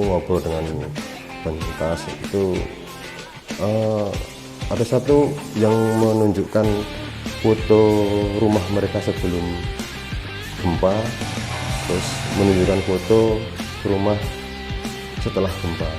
ngobrol dengan penyintas itu ada satu yang menunjukkan foto rumah mereka sebelum gempa, terus menunjukkan foto rumah setelah gempa.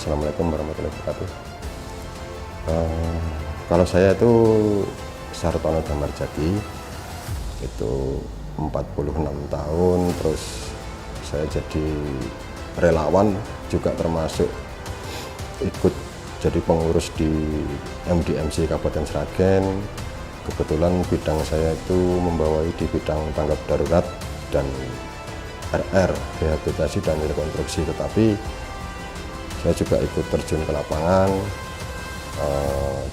Assalamualaikum warahmatullahi wabarakatuh. Kalau saya itu Sartono Damarjati, itu 46 tahun, terus saya jadi relawan juga, termasuk ikut jadi pengurus di MDMC Kabupaten Sragen. Kebetulan bidang saya itu membawai di bidang tanggap darurat dan RR, rehabilitasi dan rekonstruksi, tetapi saya juga ikut terjun ke lapangan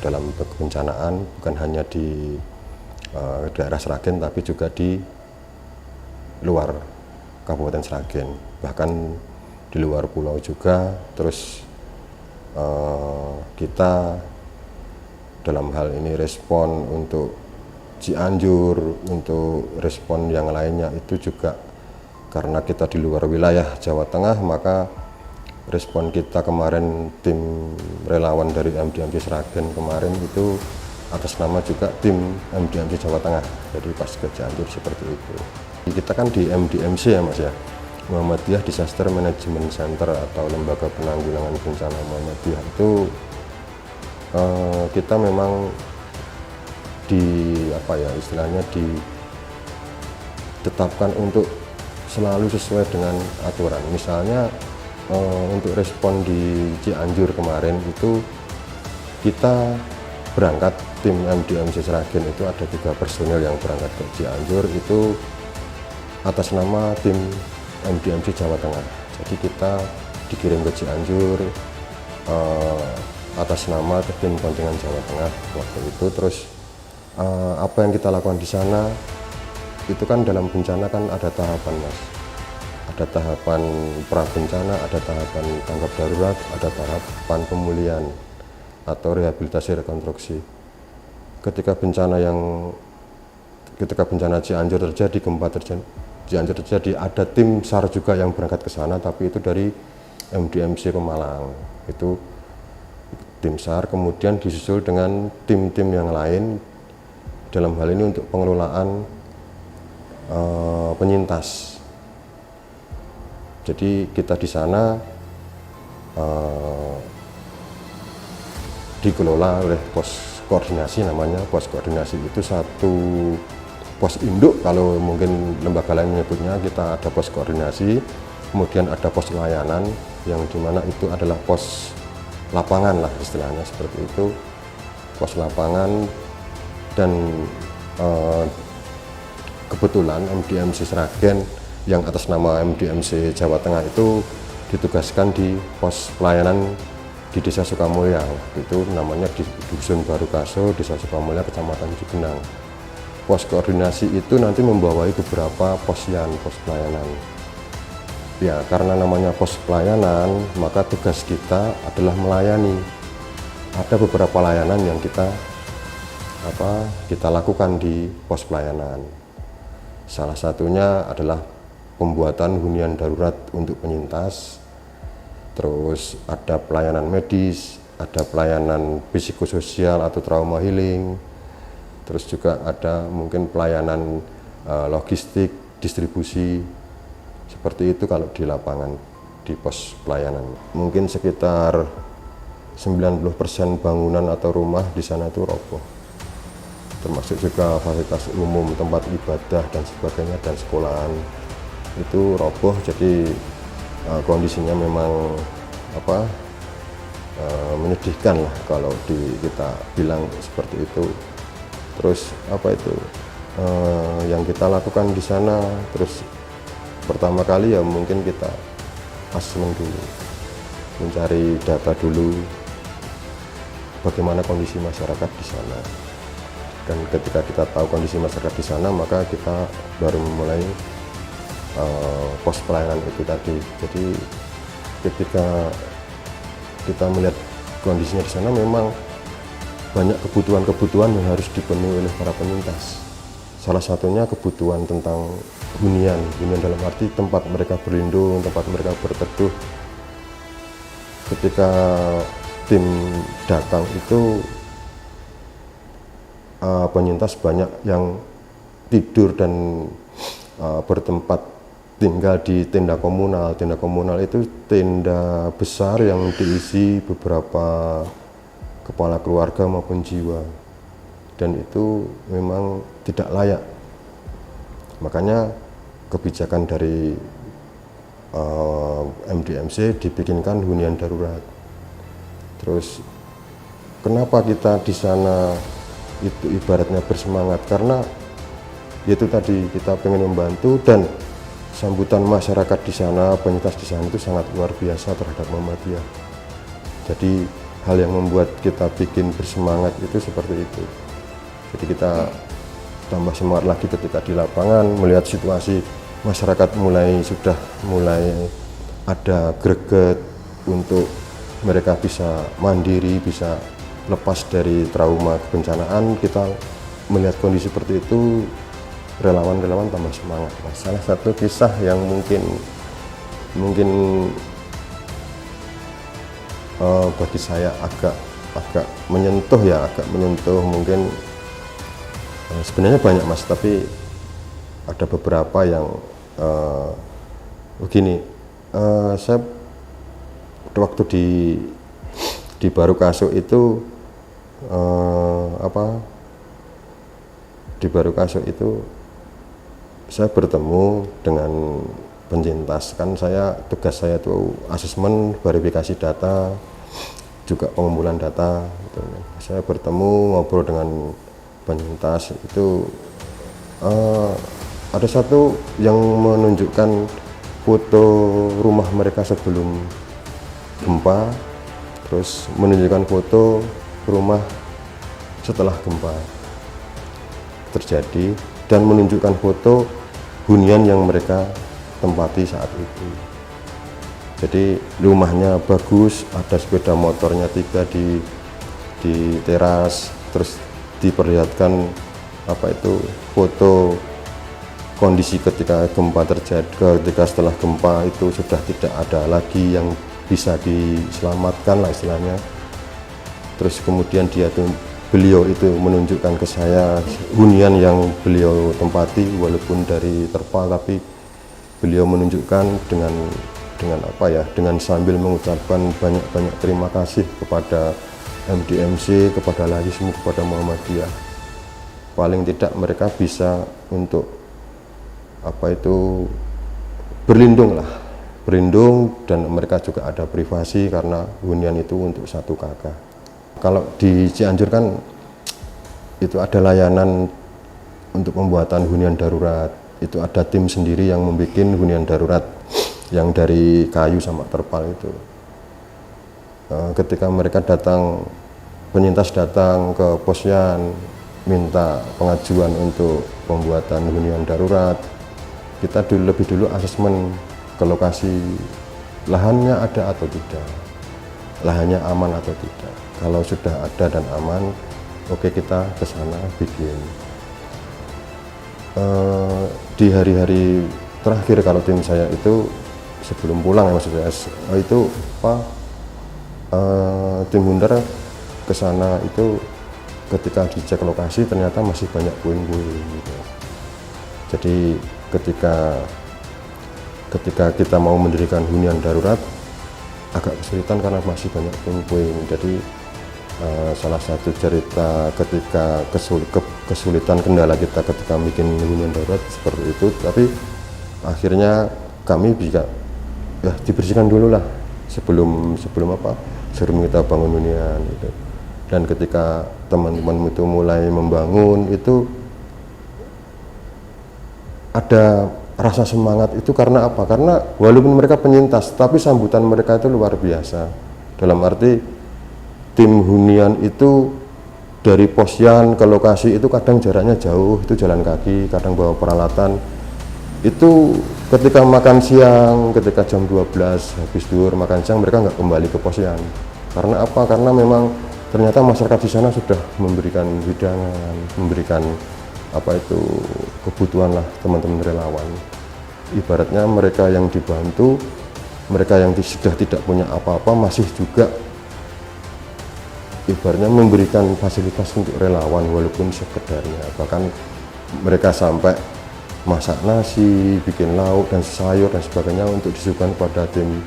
dalam kebencanaan, bukan hanya di daerah Sragen tapi juga di luar Kabupaten Sragen, bahkan di luar pulau juga. Terus kita dalam hal ini respon untuk Cianjur, untuk respon yang lainnya itu juga karena kita di luar wilayah Jawa Tengah, maka respon kita kemarin tim relawan dari MDMC Sragen kemarin itu atas nama juga tim MDMC Jawa Tengah, jadi pas ke Cianjur seperti itu. Kita kan di MDMC ya Mas ya, Muhammadiyah Disaster Management Center atau Lembaga Penanggulangan Bencana Muhammadiyah itu kita memang di apa ya istilahnya ditetapkan untuk selalu sesuai dengan aturan. Misalnya untuk respon di Cianjur kemarin itu kita berangkat, tim MDMC Sragen itu ada 3 personel yang berangkat ke Cianjur itu atas nama tim MDMC Jawa Tengah. Jadi kita dikirim ke Cianjur atas nama tim kontingen Jawa Tengah waktu itu. Terus apa yang kita lakukan di sana itu kan dalam bencana kan ada tahapan Mas. Ada tahapan pra-bencana, ada tahapan tanggap darurat, ada tahapan pemulihan atau rehabilitasi rekonstruksi. Ketika bencana Cianjur terjadi, gempa Cianjur terjadi, ada tim SAR juga yang berangkat ke sana, tapi itu dari MDMC Pemalang. Itu tim SAR, kemudian disusul dengan tim-tim yang lain dalam hal ini untuk pengelolaan penyintas. Jadi kita di sana dikelola oleh pos koordinasi, namanya pos koordinasi. Itu satu pos induk, kalau mungkin lembaga lain menyebutnya. Kita ada pos koordinasi, kemudian ada pos layanan yang dimana itu adalah pos lapangan lah istilahnya seperti itu, pos lapangan. Dan kebetulan MDMC Sragen yang atas nama MDMC Jawa Tengah itu ditugaskan di pos pelayanan di Desa Sukamulya, itu namanya di Dusun Baru Kaso, Desa Sukamulya, Kecamatan Cugenang. Pos koordinasi itu nanti membawai beberapa posyan, pos pelayanan. Ya, karena namanya pos pelayanan, maka tugas kita adalah melayani. Ada beberapa layanan yang kita lakukan di pos pelayanan. Salah satunya adalah pembuatan hunian darurat untuk penyintas, terus ada pelayanan medis, ada pelayanan psikososial atau trauma healing, terus juga ada mungkin pelayanan logistik, distribusi, seperti itu kalau di lapangan, di pos pelayanan. Mungkin sekitar 90% bangunan atau rumah di sana itu roboh, termasuk juga fasilitas umum, tempat ibadah dan sebagainya, dan sekolahan itu roboh. Jadi kondisinya memang apa menyedihkan lah kalau kita bilang seperti itu. Terus apa itu yang kita lakukan di sana, terus pertama kali ya mungkin kita asesmen dulu, mencari data dulu bagaimana kondisi masyarakat di sana. Dan ketika kita tahu kondisi masyarakat di sana, maka kita baru memulai pos pelayanan itu tadi. Jadi ketika kita melihat kondisinya di sana, memang banyak kebutuhan-kebutuhan yang harus dipenuhi oleh para penyintas. Salah satunya kebutuhan tentang hunian dalam arti tempat mereka berlindung, tempat mereka berteduh. Ketika tim datang itu penyintas banyak yang tidur dan bertempat tinggal di tenda komunal. Tenda komunal itu tenda besar yang diisi beberapa kepala keluarga maupun jiwa, dan itu memang tidak layak. Makanya kebijakan dari MDMC dibikinkan hunian darurat. Terus kenapa kita di sana itu ibaratnya bersemangat, karena itu tadi kita pengen membantu, dan sambutan masyarakat di sana, penyintas di sana itu sangat luar biasa terhadap Muhammadiyah. Jadi hal yang membuat kita bikin bersemangat itu seperti itu. Jadi kita tambah semangat lagi ketika di lapangan melihat situasi masyarakat sudah mulai ada greget untuk mereka bisa mandiri, bisa lepas dari trauma kebencanaan. Kita melihat kondisi seperti itu, relawan-relawan tambah semangat. Nah, salah satu kisah yang mungkin bagi saya agak menyentuh ya, mungkin sebenarnya banyak Mas, tapi ada beberapa yang begini. Saya waktu di Baru Kasuk itu di Baru Kasuk itu saya bertemu dengan penyintas. Kan tugas saya itu asesmen, verifikasi data, juga pengumpulan data gitu. Saya bertemu ngobrol dengan penyintas itu, ada satu yang menunjukkan foto rumah mereka sebelum gempa, terus menunjukkan foto rumah setelah gempa terjadi, dan menunjukkan foto hunian yang mereka tempati saat itu. Jadi rumahnya bagus, ada sepeda motornya 3 di teras, terus diperlihatkan foto kondisi ketika gempa terjadi, ketika setelah gempa itu sudah tidak ada lagi yang bisa diselamatkan lah istilahnya. Terus kemudian beliau itu menunjukkan ke saya hunian yang beliau tempati, walaupun dari terpal, tapi beliau menunjukkan dengan sambil mengucapkan banyak terima kasih kepada MDMC, kepada Lahismu, kepada Muhammadiyah. Paling tidak mereka bisa untuk berlindung, dan mereka juga ada privasi karena hunian itu untuk satu kakak. Kalau di Cianjur kan itu ada layanan untuk pembuatan hunian darurat. Itu ada tim sendiri yang membuat hunian darurat yang dari kayu sama terpal itu. Ketika mereka penyintas datang ke posyan minta pengajuan untuk pembuatan hunian darurat, kita lebih dulu asesmen ke lokasi, lahannya ada atau tidak, lahannya aman atau tidak. Kalau sudah ada dan aman, oke, kita ke sana bikin. Di hari-hari terakhir kalau tim saya itu sebelum pulang ya maksud saya, itu tim Bundar ke sana itu ketika dicek lokasi ternyata masih banyak puing-puing gitu. Jadi ketika kita mau mendirikan hunian darurat agak kesulitan karena masih banyak puing-puing. Jadi salah satu cerita ketika kesulitan kendala kita ketika bikin hunian darurat seperti itu, tapi akhirnya kami ya dibersihkan dulu lah sebelum sebelum kita bangun hunian gitu. Dan ketika teman-teman itu mulai membangun itu ada rasa semangat itu karena apa? Karena walaupun mereka penyintas, tapi sambutan mereka itu luar biasa. Dalam arti tim hunian itu dari posyan ke lokasi itu kadang jaraknya jauh, itu jalan kaki, kadang bawa peralatan. Itu ketika makan siang, ketika jam 12 habis duhur makan siang, mereka nggak kembali ke posyan. Karena apa? Karena memang ternyata masyarakat di sana sudah memberikan hidangan, memberikan apa itu kebutuhan lah teman-teman relawan. Ibaratnya mereka yang dibantu, mereka yang sudah tidak punya apa-apa masih juga ibaratnya memberikan fasilitas untuk relawan walaupun sekedarnya. Bahkan mereka sampai masak nasi, bikin lauk dan sayur dan sebagainya untuk disuguhkan pada tim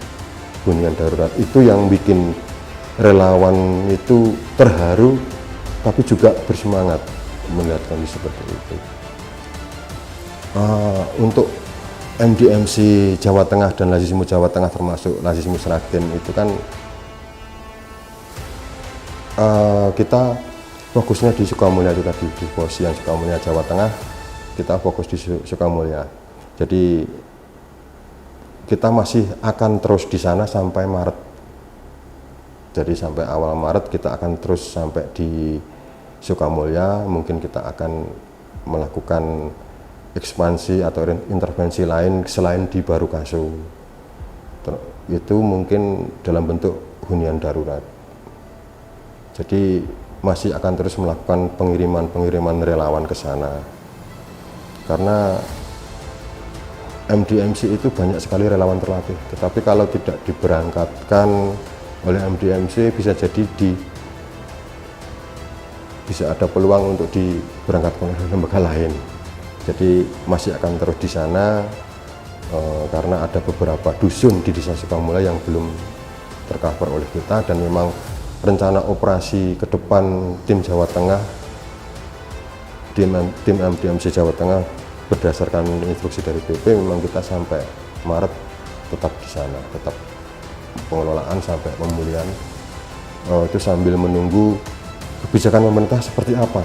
hunian darurat. Itu yang bikin relawan itu terharu tapi juga bersemangat melihat kondisi seperti itu. Untuk MDMC Jawa Tengah dan Lazismu Jawa Tengah termasuk Lazismu Sragen itu kan kita fokusnya di Sukamulya itu tadi, di pos yang Sukamulya Jawa Tengah kita fokus di Sukamulya. Jadi kita masih akan terus di sana sampai Maret. Jadi sampai awal Maret kita akan terus sampai di Sukamulya. Mungkin kita akan melakukan ekspansi atau intervensi lain selain di Barukaso. Itu mungkin dalam bentuk hunian darurat. Jadi masih akan terus melakukan pengiriman relawan ke sana. Karena MDMC itu banyak sekali relawan terlatih. Tetapi kalau tidak diberangkatkan oleh MDMC bisa jadi bisa ada peluang untuk diberangkatkan oleh lembaga lain. Jadi masih akan terus di sana karena ada beberapa dusun di Desa Sukamulya yang belum tercover oleh kita, dan memang rencana operasi ke depan tim Jawa Tengah, tim MDMC Jawa Tengah berdasarkan instruksi dari BP memang kita sampai Maret tetap di sana, tetap pengelolaan sampai pemulihan itu sambil menunggu kebijakan pemerintah seperti apa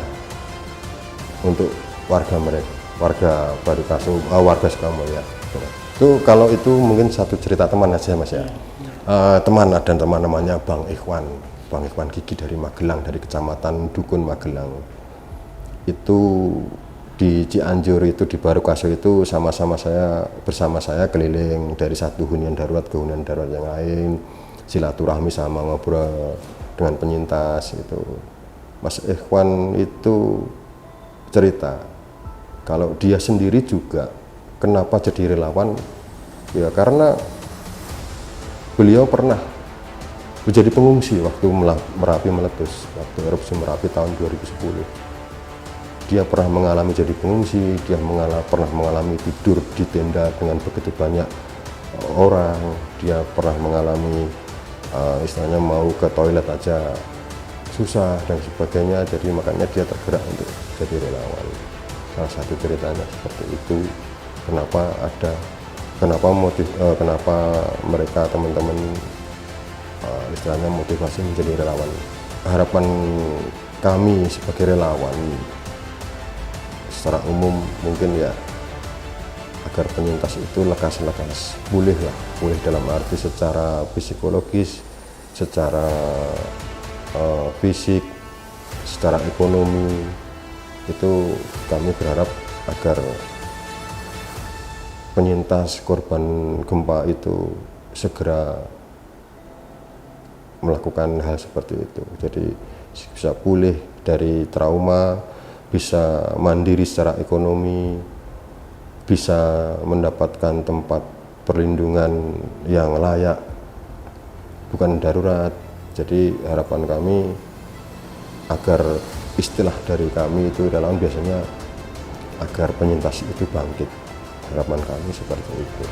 untuk warga mereka, warga Barukaso, warga Sukamulya. Itu kalau itu mungkin satu cerita teman aja Mas ya. Teman, ada teman namanya Bang Ikhwan Gigi dari Magelang, dari Kecamatan Dukun Magelang. Itu di Cianjur itu di Barukaso itu bersama saya keliling dari satu hunian darurat ke hunian darurat yang lain, silaturahmi sama ngobrol dengan penyintas itu. Mas Ikhwan itu cerita kalau dia sendiri juga kenapa jadi relawan, ya karena beliau pernah menjadi pengungsi waktu Merapi meletus, waktu erupsi Merapi tahun 2010. Dia pernah mengalami jadi pengungsi, dia pernah mengalami tidur di tenda dengan begitu banyak orang, dia pernah mengalami istilahnya mau ke toilet aja susah dan sebagainya. Jadi makanya dia tergerak untuk jadi relawan. Salah satu ceritanya seperti itu. Kenapa mereka teman-teman istilahnya motivasi menjadi relawan. Harapan kami sebagai relawan secara umum mungkin ya agar penyintas itu lekas pulih dalam arti secara psikologis, secara fisik, secara ekonomi. Itu kami berharap agar penyintas korban gempa itu segera melakukan hal seperti itu. Jadi bisa pulih dari trauma, bisa mandiri secara ekonomi, bisa mendapatkan tempat perlindungan yang layak, bukan darurat. Jadi harapan kami agar istilah dari kami itu relawan biasanya agar penyintas itu bangkit. Harapan kami seperti itu.